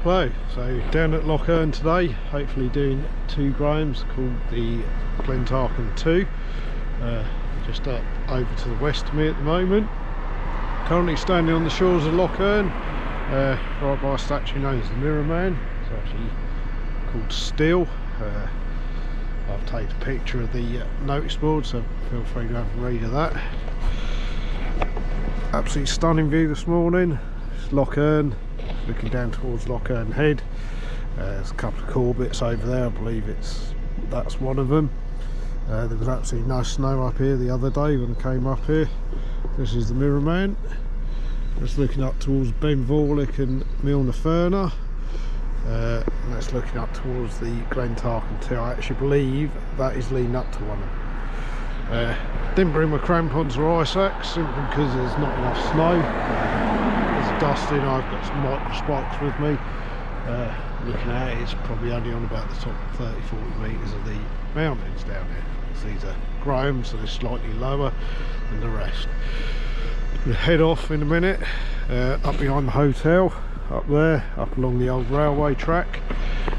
Hello, so down at Loch Earn today, hopefully doing 2 grahams called the Tarken 2. Just up over to the west of me at the moment. Currently standing on the shores of Loch Earn, right by a statue known as the Mirror Man. It's actually called Steel. I've taken a picture of the notice board, so feel free to have a read of that. Absolutely stunning view this morning. It's Loch Earn, looking down towards Loch Earn Head. There's a couple of core bits over there, I believe that's one of them. There was absolutely no snow up here the other day when I came up here. This is the Mirror Man. That's looking up towards Ben Vorlich and Milner Ferner. And that's looking up towards the Tarken 2. I actually believe that is leading up to one of them. Didn't bring my crampons or ice axe simply because there's not enough snow. It's dusting. I've got some micro spikes with me. Looking at it, it's probably only on about the top 30-40 metres of the mountains down here. So these are grahams, so they're slightly lower than the rest. We'll head off in a minute, up behind the hotel, up there, up along the old railway track,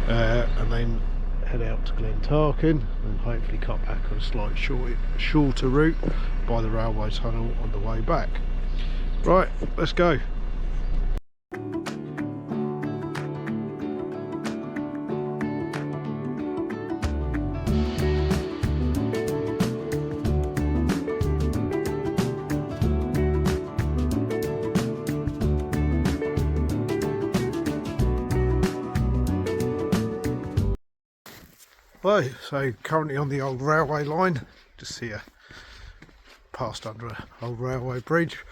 and then head out to Tarken and hopefully cut back on a slightly shorter route by the railway tunnel on the way back. Right, let's go. Hello, so currently on the old railway line, just here, passed under an old railway bridge.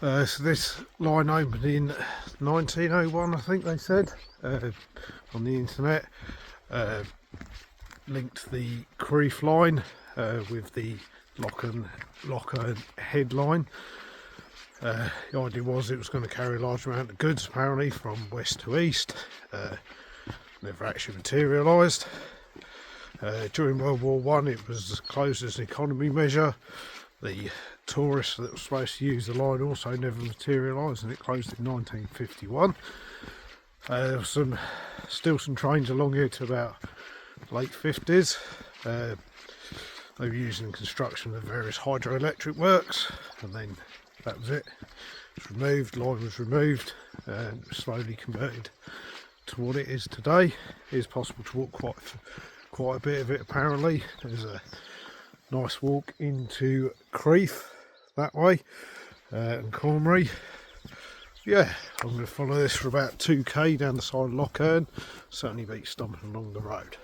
So this line opened in 1901, I think they said, on the internet. Linked the Creag line with the Loch Earn head line. The idea was it was going to carry a large amount of goods apparently from west to east. Never actually materialised. During World War I it was closed as an economy measure. The tourists that were supposed to use the line also never materialised, and it closed in 1951. There was still some trains along here to about late 50s. They were used in construction of various hydroelectric works, and then that was it. It was removed, line was removed, and slowly converted to what it is today. It is possible to walk quite a bit of it apparently. There's a nice walk into Creag that way, and Cormorey. Yeah, I'm going to follow this for about 2k down the side of Loch Earn. Certainly beat stomping along the road.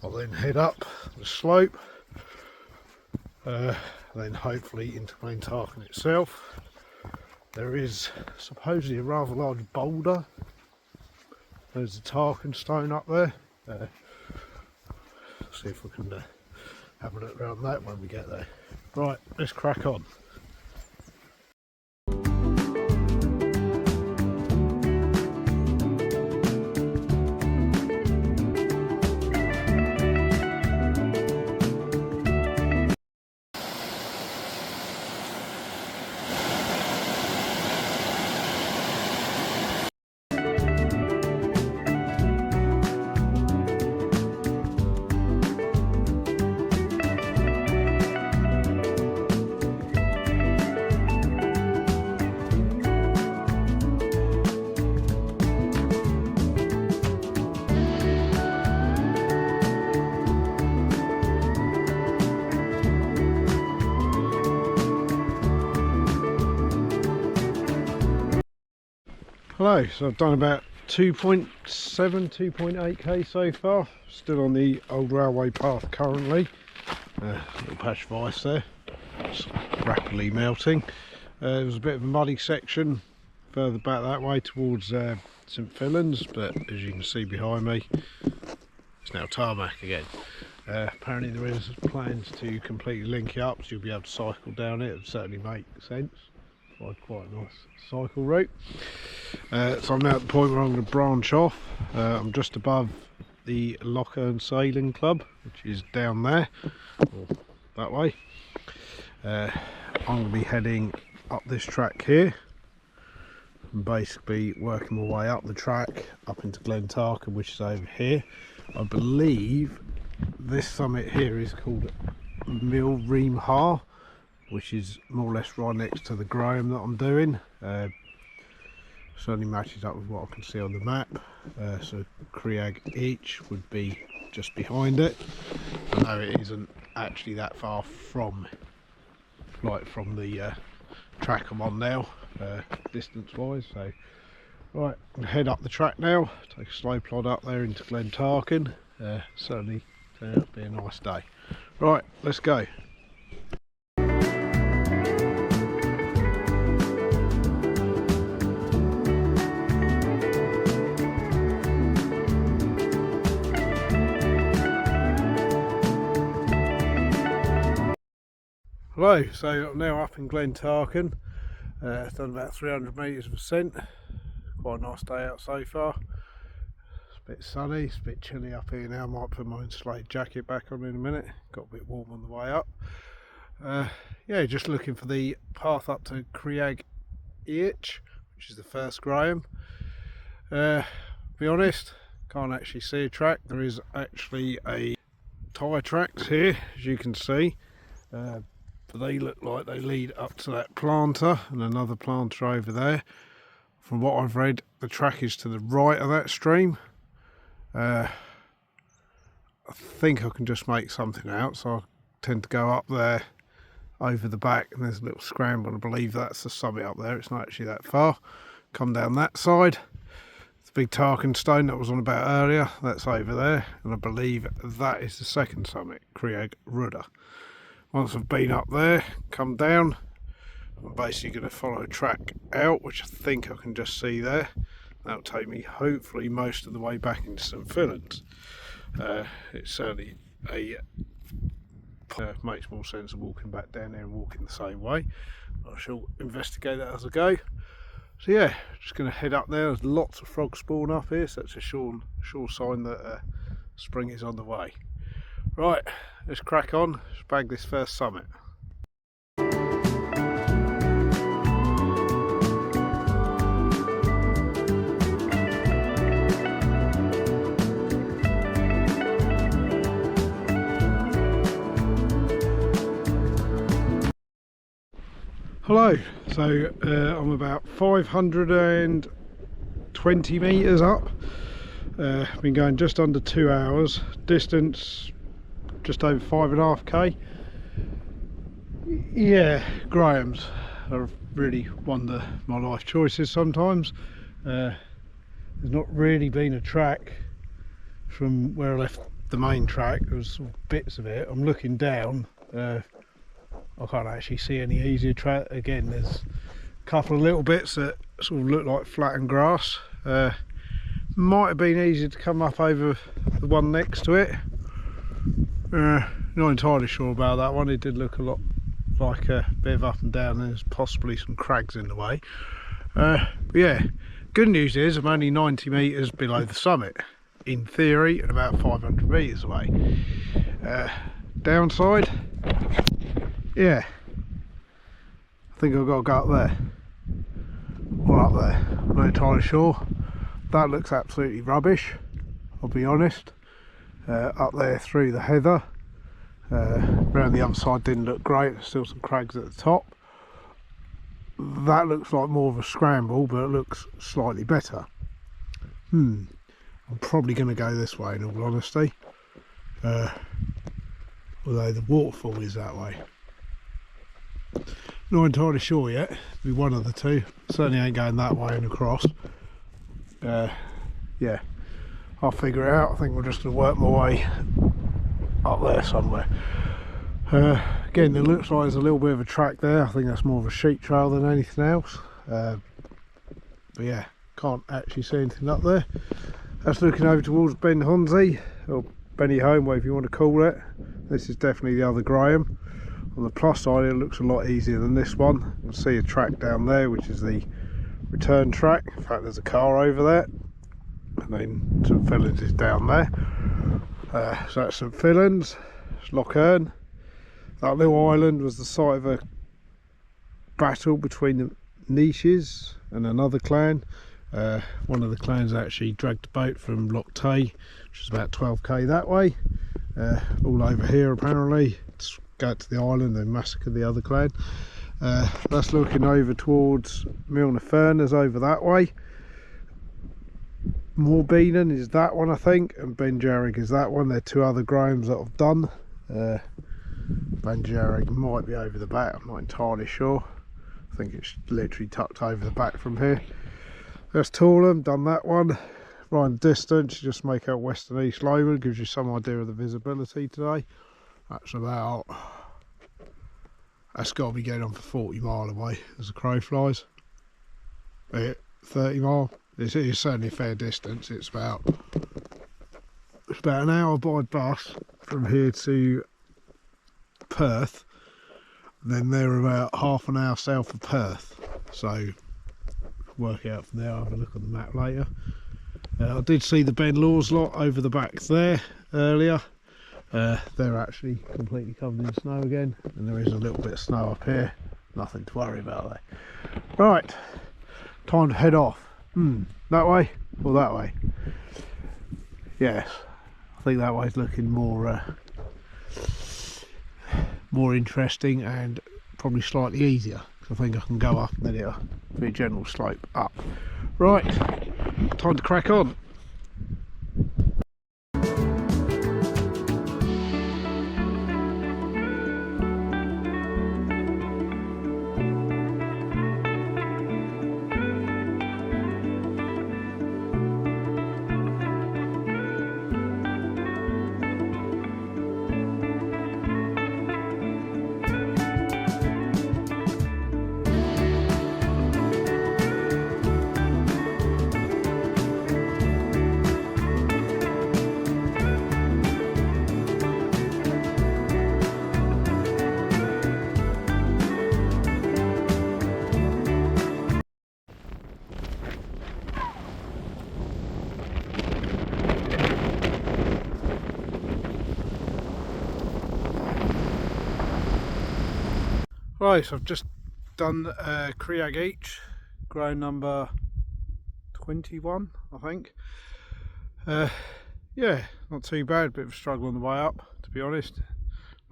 I'll then head up the slope, then hopefully into Tarken itself. There is supposedly a rather large boulder. There's a Tarken stone up there. See if we can have a look around that when we get there. Right, let's crack on. Hello, so I've done about 2.8k so far. Still on the old railway path currently. Little patch of ice there, it's rapidly melting. There was a bit of a muddy section further back that way towards St Fillan's, but as you can see behind me, it's now tarmac again. Apparently there is plans to completely link it up, so you'll be able to cycle down it. It would certainly make sense. Quite a nice cycle route. So I'm now at the point where I'm going to branch off. I'm just above the Loch Earn Sailing Club, which is down there, or that way. I'm going to be heading up this track here. and basically working my way up the track up into Glen Tarken, which is over here. I believe this summit here is called Mill Ream Har, which is more or less right next to the Graham that I'm doing. Certainly matches up with what I can see on the map. So Creag each would be just behind it. I know it isn't actually that far from the track I'm on now, distance wise. So right, I'm gonna head up the track now, take a slow plod up there into Glen Tarken. Certainly turned out to be a nice day. Right, let's go. Hello, so I'm now up in Glen Tarken. It's done about 300 metres of ascent. Quite a nice day out so far. It's a bit sunny, it's a bit chilly up here now. I might put my insulated jacket back on in a minute. Got a bit warm on the way up. Yeah, just looking for the path up to Creag each, which is the first Graham. Be honest, can't actually see a track. There is actually a tyre tracks here, as you can see. They look like they lead up to that planter and another planter over there. From what I've read, the track is to the right of that stream. I think I can just make something out, so I tend to go up there over the back, and there's a little scramble. I believe that's the summit up there. It's not actually that far. Come down that side. The big Tarken stone that was on about earlier, that's over there, and I believe that is the second summit, Creag Ruadh. Once I've been up there, come down, I'm basically going to follow a track out, which I think I can just see there. That'll take me hopefully most of the way back into St Fillan's. It's certainly makes more sense of walking back down there and walking the same way. I shall investigate that as I go. So yeah, just going to head up there. There's lots of frog spawn up here, so that's a sure sign that spring is on the way. Right, let's crack on, let's bag this first summit. Hello, so I'm about 520 metres up. Been going just under 2 hours, distance just over 5.5k. Yeah, Graham's are really wonder my life choices sometimes. There's not really been a track from where I left the main track. There was sort of bits of it. I'm looking down, I can't actually see any easier track. Again, there's a couple of little bits that sort of look like flattened grass. Might have been easier to come up over the one next to it. Not entirely sure about that one. It did look a lot like a bit of up and down. There's possibly some crags in the way. But yeah, good news is I'm only 90 metres below the summit in theory, and about 500 metres away. Downside, yeah, I think I've got to go up there or up there. I'm not entirely sure. That looks absolutely rubbish, I'll be honest. Up there through the heather, around the other side didn't look great. There's still some crags at the top. That looks like more of a scramble, but it looks slightly better. I'm probably going to go this way in all honesty, although the waterfall is that way. Not entirely sure yet. It'll be one of the two. Certainly ain't going that way and across. Yeah, I'll figure it out. I think we're just going to work my way up there somewhere. Again, it looks like there's a little bit of a track there. I think that's more of a sheep trail than anything else. But yeah, can't actually see anything up there. That's looking over towards Ben Hunzi, or Benny Home, whatever you want to call it. This is definitely the other Graham. On the plus side, it looks a lot easier than this one. You can see a track down there, which is the return track. In fact, there's a car over there, and then St Fillan's is down there. So that's St Fillan's, it's Loch Earn. That little island was the site of a battle between niches and another clan. One of the clans actually dragged a boat from Loch Earn, which is about 12k that way, all over here apparently, to go to the island and massacre the other clan. That's looking over towards Milner-Furness over that way. Morbeenan is that one, I think, and Ben Jarrig is that one. They're two other Grahams that I've done. Ben Jarrig might be over the back, I'm not entirely sure. I think it's literally tucked over the back from here. There's Torlum, done that one. Right in the distance, you just make out west and east Lomond, gives you some idea of the visibility today. That's about, that's got to be going on for 40 mile away as the crow flies. 30 mile. It's certainly a fair distance. It's about an hour by bus from here to Perth. And then they're about half an hour south of Perth. So work out from there. I'll have a look on the map later. I did see the Ben Laws lot over the back there earlier. They're actually completely covered in snow again, and there is a little bit of snow up here. Nothing to worry about there. Right, time to head off. That way or that way? Yes, I think that way's looking more interesting and probably slightly easier, because I think I can go up and then it'll be a general slope up. Right, time to crack on. Right, so I've just done Creag each, ground number 21, I think. Yeah, not too bad, bit of a struggle on the way up, to be honest.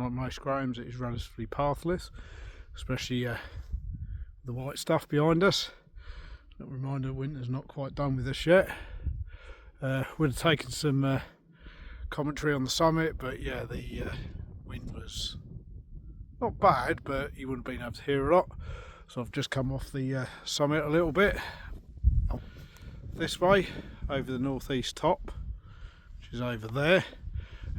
Like most grahams, it is relatively pathless, especially the white stuff behind us. Little reminder, winter's not quite done with us yet. We'd have taken some commentary on the summit, but yeah, the wind was not bad, but you wouldn't have been able to hear a lot. So I've just come off the summit a little bit this way over the northeast top, which is over there,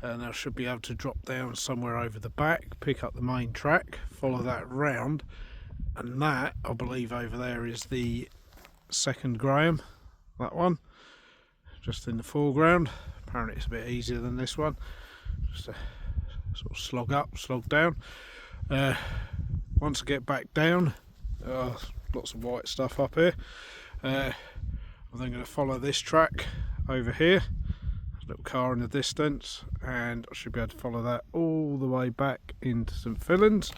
and I should be able to drop down somewhere over the back, pick up the main track, follow that round, and that, I believe, over there is the second Graham, that one, just in the foreground. Apparently it's a bit easier than this one, just a sort of slog up, slog down. Once I get back down, lots of white stuff up here. I'm then going to follow this track over here. There's a little car in the distance, and I should be able to follow that all the way back into St Fillan's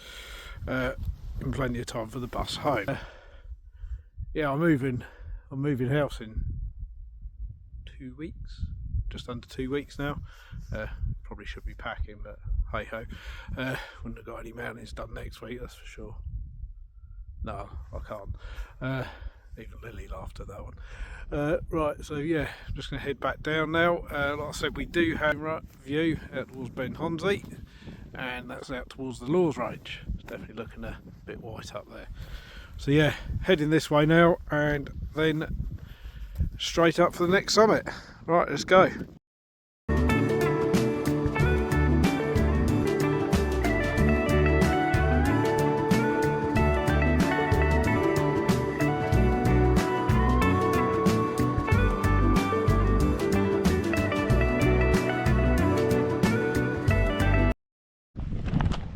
in plenty of time for the bus home. Yeah, I'm moving house in 2 weeks, just under 2 weeks now. Probably should be packing, but hey ho. Wouldn't have got any mountains done next week, that's for sure. No, I can't. Even Lily laughed at that one. Right, so yeah, I'm just going to head back down now. Like I said, we do have a view out towards Ben Honsley, and that's out towards the Laws Range. It's definitely looking a bit white up there. So yeah, heading this way now, and then straight up for the next summit. Right, let's go.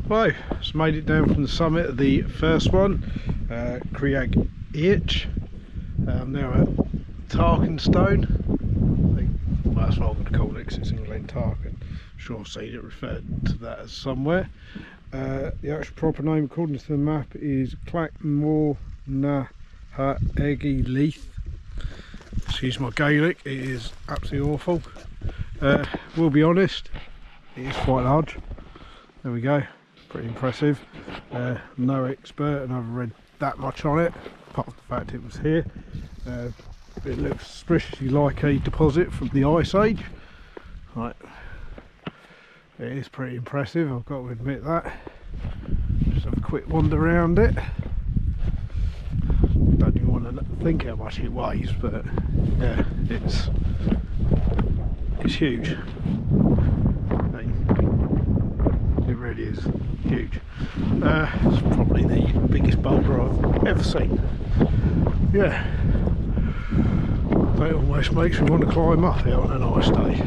Right, just made it down from the summit of the first one, Creag H. I'm now at Tarken Stone. I think, well, that's what I'm going to call it because it's in Glen Tarken. I'm sure I've seen it referred to that as somewhere. The actual proper name according to the map is Clackmore Na Leith. Excuse my Gaelic, it is absolutely awful. We'll be honest, it is quite large. There we go, pretty impressive. No expert, and I've read that much on it, apart from the fact it was here. It looks suspiciously like a deposit from the Ice Age. Right, it is pretty impressive, I've got to admit that. Just have a quick wander around it. Don't even want to think how much it weighs, but yeah, it's huge. It really is huge. It's probably the biggest boulder I've ever seen. Yeah, that almost makes me want to climb up it on a nice day.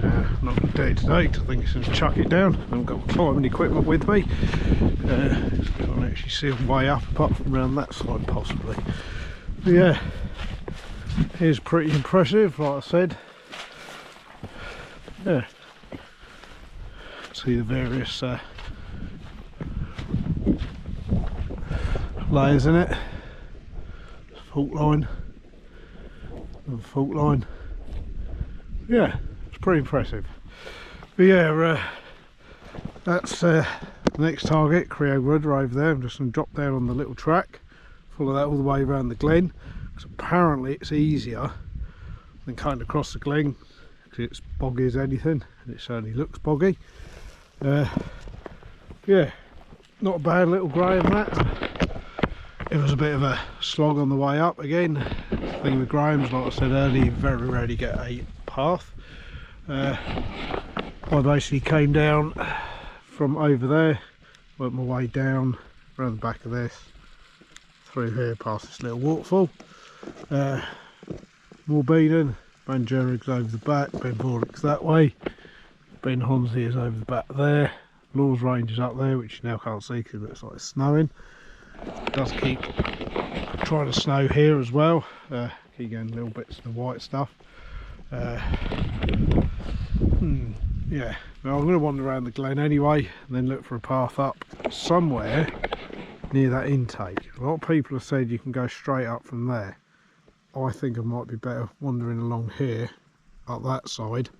I'm not going to do it today because I think it's going to chuck it down. I haven't got climbing equipment with me. Can't actually see a way up apart from around that side possibly. But yeah, it's pretty impressive, like I said. Yeah, see the various layers in it. Fault line and fault line. Yeah, it's pretty impressive. But yeah, that's the next target, Creag Ruadh over there. I'm just going to drop down on the little track, follow that all the way around the glen, because apparently it's easier than cutting across the glen, because it's boggy as anything, and it certainly looks boggy. Yeah, not a bad little graham that. It was a bit of a slog on the way up again. The thing with grahams, like I said earlier, you very rarely get a path. I basically came down from over there, worked my way down around the back of this, through here past this little waterfall. Morbeenan, Ben Jerrig's over the back, Ben Vorlick's that way, Ben Honsley is over the back there, Law's Range is up there, which you now can't see because it looks like it's snowing. It does keep trying to snow here as well, keep getting little bits of the white stuff. Yeah, now I'm going to wander around the glen anyway and then look for a path up somewhere near that intake. A lot of people have said you can go straight up from there. I think I might be better wandering along here, up that side,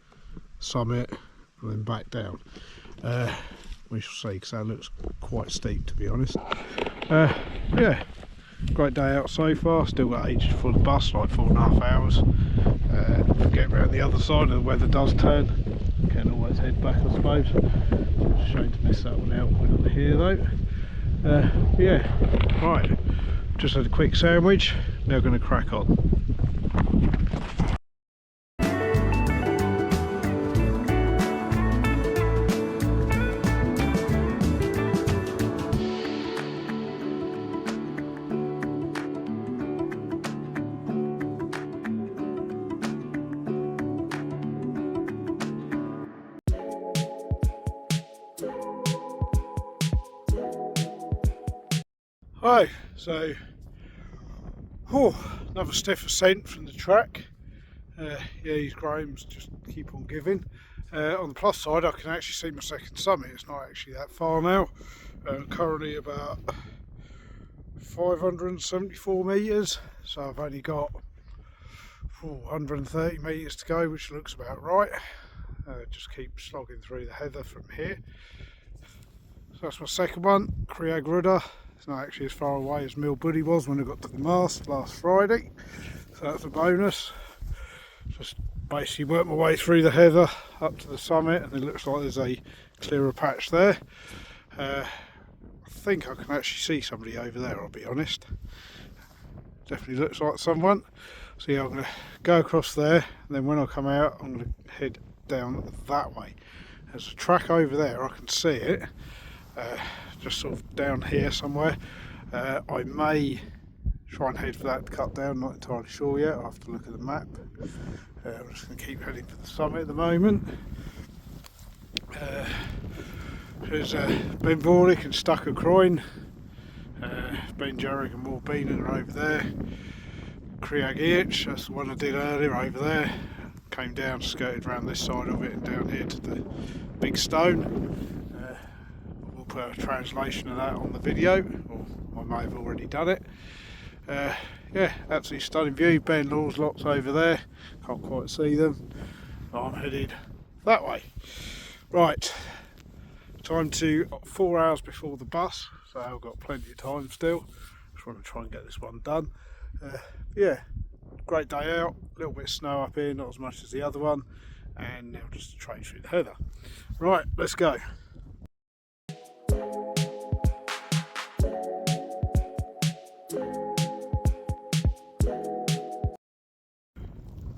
summit, and then back down. We shall see, because that looks quite steep to be honest. Yeah, great day out so far. Still got ages for the bus, like 4.5 hours. Get around the other side and the weather does turn. Can always head back, I suppose. It's a shame to miss that one out. We're not here though. Yeah, right. Just had a quick sandwich. Now going to crack on. Hi, so another stiff ascent from the track. Yeah, these grahams just keep on giving. On the plus side, I can actually see my second summit. It's not actually that far now. Currently about 574 metres, so I've only got 130 metres to go, which looks about right. Just keep slogging through the heather from here. So that's my second one, Creag Ruadh. It's not actually as far away as Millbuddy was when I got to the mast last Friday, so that's a bonus. Just basically work my way through the heather up to the summit, and it looks like there's a clearer patch there. I think I can actually see somebody over there, I'll be honest. Definitely looks like someone. So yeah, I'm going to go across there, and then when I come out I'm going to head down that way. There's a track over there, I can see it. Just sort of down here somewhere. I may try and head for that cut down, not entirely sure yet. I'll have to look at the map. I'm just going to keep heading for the summit at the moment. There's Ben Vorlick and Stucker Croyne. Ben Jerrig and Morbeenan are over there. Creag, that's the one I did earlier over there. Came down, skirted around this side of it and down here to the big stone. We'll put a translation of that on the video, or I may have already done it. Yeah, absolutely stunning view. Ben Law's lots over there, can't quite see them. I'm headed that way. Right, time to 4 hours before the bus, so I've got plenty of time still. Just want to try and get this one done. Yeah, great day out, a little bit of snow up here, not as much as the other one, and now just a train through the heather. Right, let's go.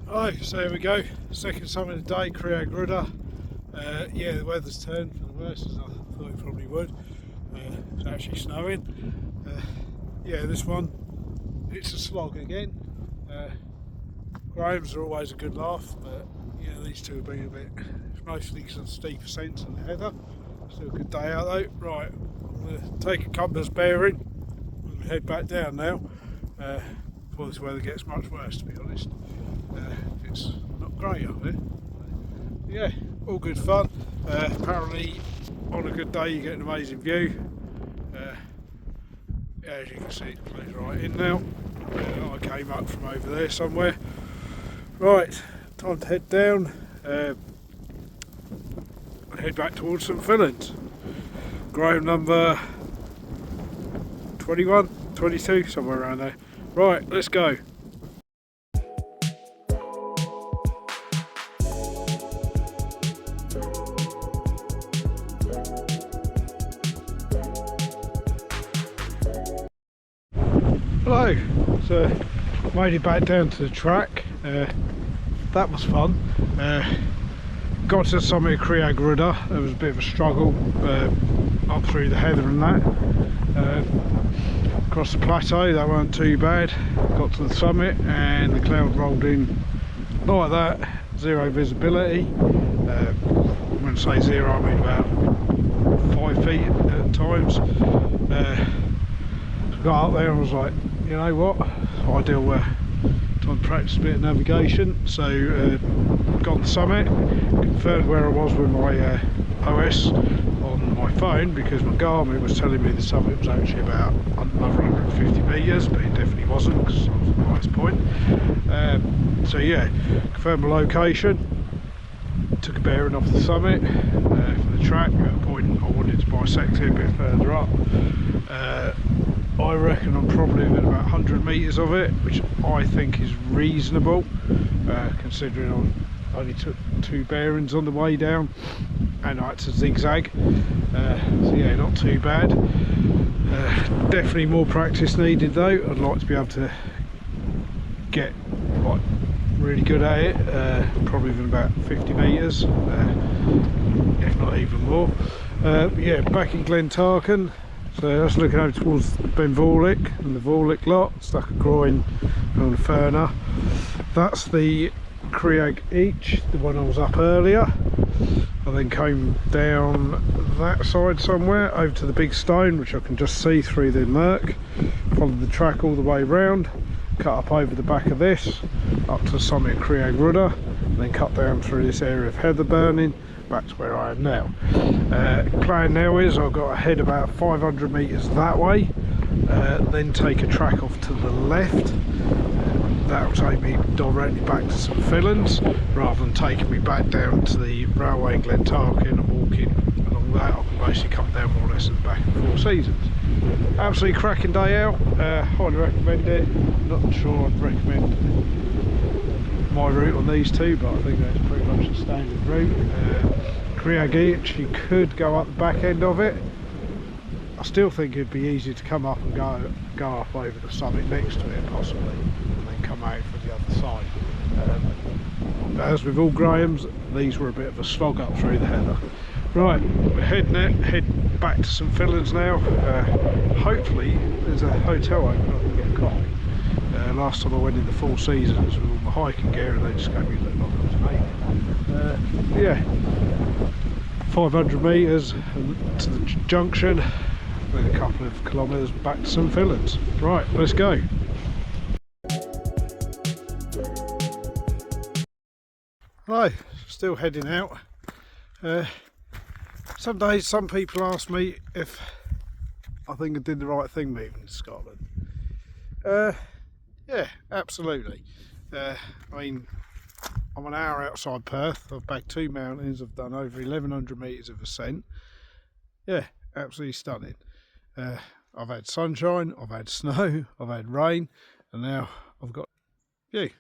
Right, so here we go, second summit of the day, Creag Ruadh. Yeah, the weather's turned for the worse, as I thought it probably would. It's actually snowing. Yeah, this one, it's a slog again. Graham's are always a good laugh, but yeah, these two have been a bit, it's mostly some steep ascents and the heather. Still a good day out though. Right, I'm going to take a compass bearing and head back down now before this weather gets much worse, to be honest. It's not great up here. Yeah, all good fun. Apparently on a good day you get an amazing view. Yeah, as you can see, it plays right in now. I came up from over there somewhere. Right, time to head down and head back towards St Fillins. Graham number 21, 22, somewhere around there. Right, let's go. Hello, so made it back down to the track. That was fun. Got to the summit of Creag Ruadh. There was a bit of a struggle up through the heather and that. Across the plateau, that weren't too bad. Got to the summit and the cloud rolled in like that. Zero visibility. When I say zero, I mean about 5 feet at times. Got up there and was like, you know what, ideal time to practice a bit of navigation. So got on the summit, confirmed where I was with my OS on my phone, because my Garmin was telling me the summit was actually about another 150 metres, but it definitely wasn't because I was at the highest point. So yeah, confirmed my location, took a bearing off the summit for the track at a point I wanted to bisect it a bit further up. I reckon I'm probably within about 100 metres of it, which I think is reasonable, considering I only took 2 bearings on the way down and I had to zigzag. So yeah, not too bad. Definitely more practice needed though. I'd like to be able to get like really good at it, probably within about 50 metres, if not even more. Yeah, back in Glen Tarken. So that's looking over towards Ben Vorlich and the Vorlich lot, stuck a groin on the Ferner. That's the Creag Each, the one I was up earlier. I then came down that side somewhere over to the big stone, which I can just see through the murk. Followed the track all the way round, cut up over the back of this, up to the summit of Creag Ruadh, and then cut down through this area of heather burning, back to where I am now. Plan now is I've got to head about 500 metres that way, then take a track off to the left. That will take me directly back to St Fillins, rather than taking me back down to the railway in Glen Tarken and walking along that. I can basically come down more or less at the back of the Four Seasons. Absolutely cracking day out, highly recommend it. Not sure I'd recommend my route on these two, but I think that's pretty much the standard route. Creag Each, you could go up the back end of it. I still think it'd be easy to come up and go up over the summit next to it possibly, and then come out from the other side. As with all Grahams, these were a bit of a slog up through the heather. Right, we're head back to St Fillins now. Hopefully there's a hotel open, I can get a coffee. Last time I went in the Four Seasons with all my hiking gear and they just gave me a little knock to me. Yeah, 500 metres to the junction, then a couple of kilometres back to St Fillins. Right, let's go. Hello, still heading out. Some days some people ask me if I think I did the right thing moving to Scotland. Yeah, absolutely. I mean, I'm an hour outside Perth. I've bagged 2 mountains. I've done over 1100 metres of ascent. Yeah, absolutely stunning. I've had sunshine, I've had snow, I've had rain, and now I've got view.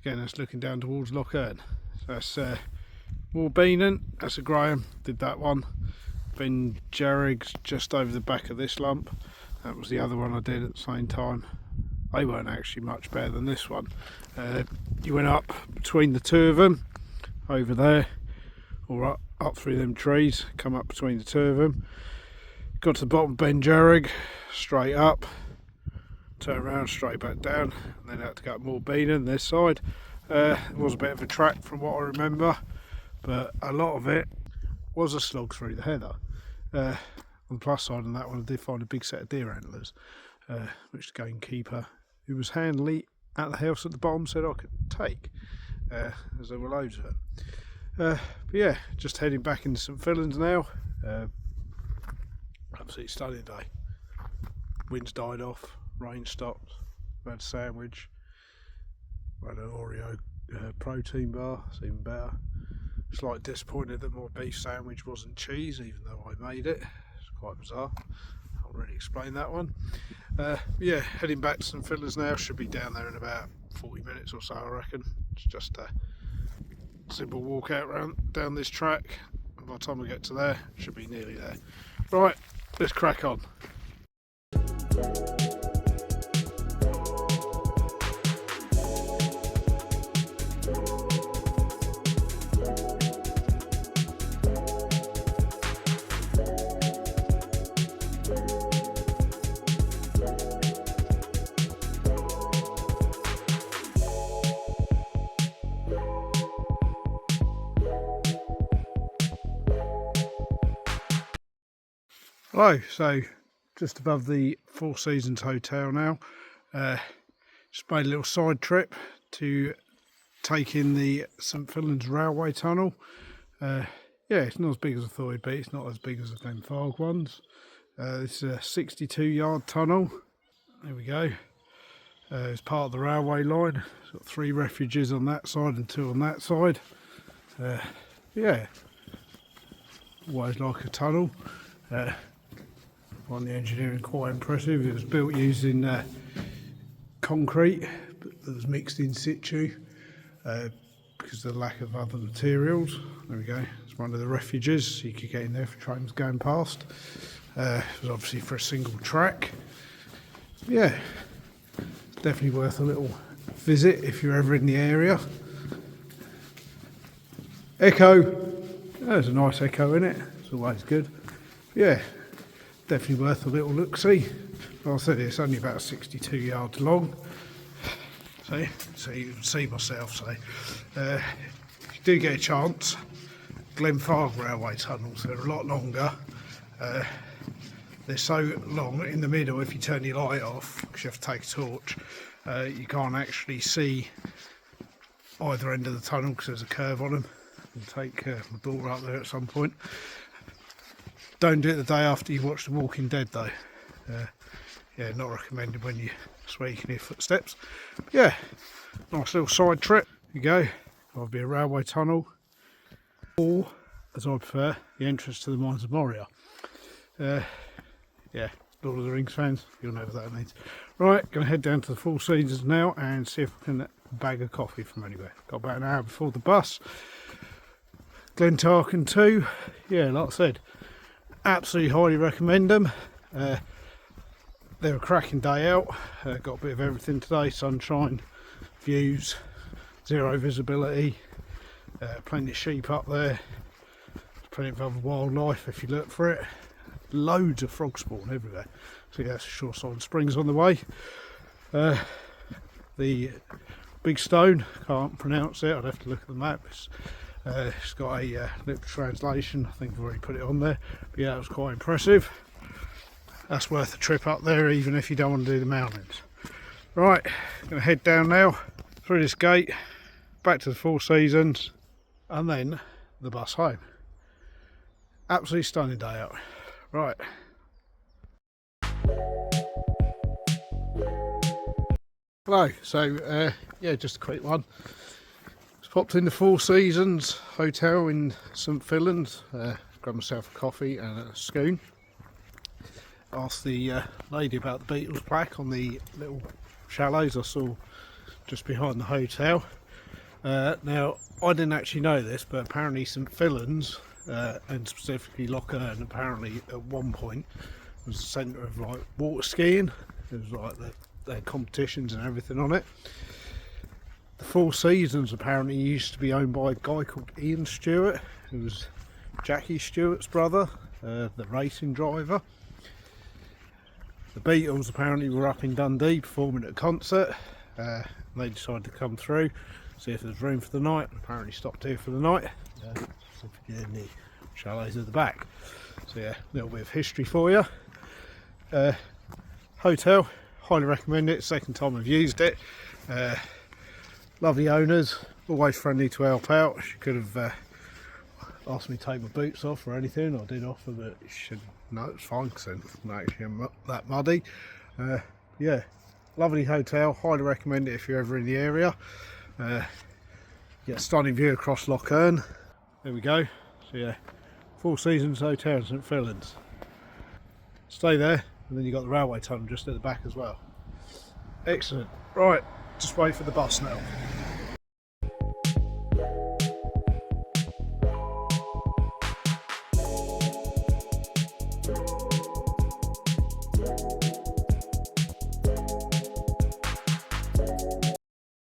Again, that's looking down towards Loch Earn. So that's more Beanon. That's a Graham. Did that one. Ben Jarrig's just over the back of this lump. That was the other one I did at the same time. They weren't actually much better than this one. You went up between the two of them over there, or up through them trees, come up between the two of them, got to the bottom of Ben Jarrig, straight up, turn around, straight back down, and then had to go up more Beanon this side. It was a bit of a track from what I remember, but a lot of it was a slog through the heather. On the plus side on that one, I did find a big set of deer antlers, which the gamekeeper, who was handily at the house at the bottom, said I could take, as there were loads of them. But yeah, just heading back into St Fillan's now. Absolutely stunning day. Wind's died off, rain stopped, we had a sandwich, we had an Oreo protein bar, it's even better. Slightly disappointed that my beef sandwich wasn't cheese, even though I made it. It's quite bizarre. I'll really explain that one. Yeah, heading back to St Fillan's now. Should be down there in about 40 minutes or so, I reckon. It's just a simple walk out down this track. And by the time we get to there, should be nearly there. Right, let's crack on. Hello, so just above the Four Seasons Hotel now. Just made a little side trip to take in the St Fillan's Railway Tunnel. Yeah, it's not as big as I thought it'd be. It's not as big as the Glenfarg ones. This is a 62-yard tunnel. There we go. It's part of the railway line. It's got 3 refuges on that side and 2 on that side. Yeah, always like a tunnel. I find the engineering quite impressive. It was built using concrete, but that was mixed in situ because of the lack of other materials. There we go. It's one of the refuges, so you could get in there for trains going past. It was obviously for a single track. Yeah, it's definitely worth a little visit if you're ever in the area. Echo. There's a nice echo in it. It's always good. Yeah, definitely worth a little look-see. Like I said, it's only about 62 yards long. So you can see myself. So if you do get a chance, Glenfarg railway tunnels, they're a lot longer. They're so long in the middle, if you turn your light off, because you have to take a torch, you can't actually see either end of the tunnel because there's a curve on them. I'll take my daughter up there at some point. Don't do it the day after you watch The Walking Dead though. Yeah, not recommended when you swear you can hear footsteps. But yeah, nice little side trip. Here you go. There'll be a railway tunnel, or as I prefer, the entrance to the Mines of Moria. Yeah, Lord of the Rings fans, you'll know what that means. Right, going to head down to the Four Seasons now and see if I can bag a coffee from anywhere. Got about an hour before the bus. Tarken 2, yeah, like I said, absolutely highly recommend them. They're a cracking day out. Got a bit of everything today: sunshine, views, zero visibility, plenty of sheep up there, plenty of other wildlife if you look for it, loads of frog spawn everywhere. So yeah, that's a Shoreside Springs on the way. The big stone, can't pronounce it, I'd have to look at the map. It's got a lip translation, I think I've already put it on there, but yeah, it was quite impressive. That's worth a trip up there, even if you don't want to do the mountains. Right, gonna head down now, through this gate, back to the Four Seasons, and then the bus home. Absolutely stunning day out. Right. Hello, yeah, just a quick one. Just popped in the Four Seasons Hotel in St Fillan's, grabbed myself a coffee and a scone. Asked the lady about the Beatles plaque on the little shallows I saw just behind the hotel. Now, I didn't actually know this, but apparently St Fillan's, and specifically Loch Earn, apparently at one point was the centre of like water skiing. It was like their competitions and everything on it. The Four Seasons apparently used to be owned by a guy called Ian Stewart, who was Jackie Stewart's brother, the racing driver. The Beatles apparently were up in Dundee performing at a concert. They decided to come through, see if there's room for the night. Apparently stopped here for the night, in the shallows at the back. So yeah, a little bit of history for you. Hotel, highly recommend it. Second time I've used it. Lovely owners, always friendly to help out. She could have asked me to take my boots off or anything. I did offer, but no, it's fine because it's not actually that muddy. Yeah, lovely hotel, highly recommend it if you're ever in the area. Get a stunning view across Loch Earn. There we go. So yeah, Four Seasons Hotel in St Fillan's. Stay there, and then you've got the railway tunnel just at the back as well. Excellent. Right, just wait for the bus now.